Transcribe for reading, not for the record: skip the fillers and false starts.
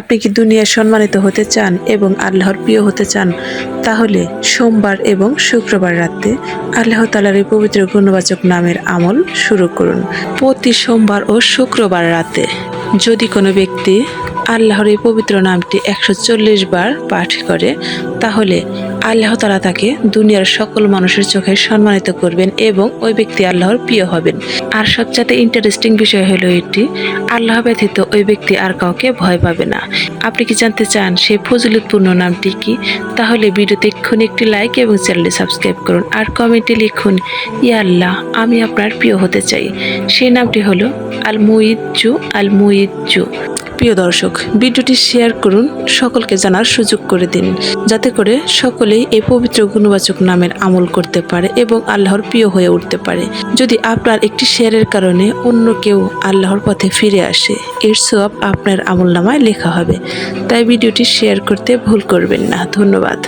আপনি কি দুনিয়ায় সম্মানিত হতে চান এবং আল্লাহর প্রিয় হতে চান, তাহলে সোমবার এবং শুক্রবার রাতে আল্লাহ তাআলার এই পবিত্র গুণবাচক নামের আমল শুরু করুন। প্রতি সোমবার ও শুক্রবার রাতে যদি কোনো ব্যক্তি আল্লাহর এই পবিত্র নামটি 140 বার পাঠ করে, তাহলে আল্লাহ তাআলা তাকে দুনিয়ার সকল মানুষের চোখে সম্মানিত করবেন এবং ওই ব্যক্তি আল্লাহর প্রিয় হবেন। আর সবচেয়ে ইন্টারেস্টিং বিষয় হলো এটি, আল্লাহ ব্যতীত ওই ব্যক্তি আর কাউকে ভয় পাবে না। আপনি কি জানতে চান সেই ফজিলতপূর্ণ নামটি কি? তাহলে ভিডিওতে এক্ষুনি একটি লাইক এবং চ্যানেলটি সাবস্ক্রাইব করুন আর কমেন্টে লিখুন, ইয়া আল্লাহ, আমি আপনার প্রিয় হতে চাই। সেই নামটি হলো আল মুইজ্জু, আল মুইজ্জু। প্রিয় দর্শক, ভিডিওটি শেয়ার করুন, সকলকে জানার সুযোগ করে দিন, যাতে করে সকলেই এই পবিত্র গুণবাচক নামের আমল করতে পারে এবং আল্লাহর প্রিয় হয়ে উঠতে পারে। যদি আপনার একটি শেয়ারের কারণে অন্য কেউ আল্লাহর পথে ফিরে আসে, এর সওয়াব আপনার আমলনামায় লেখা হবে। তাই ভিডিওটি শেয়ার করতে ভুল করবেন না। ধন্যবাদ।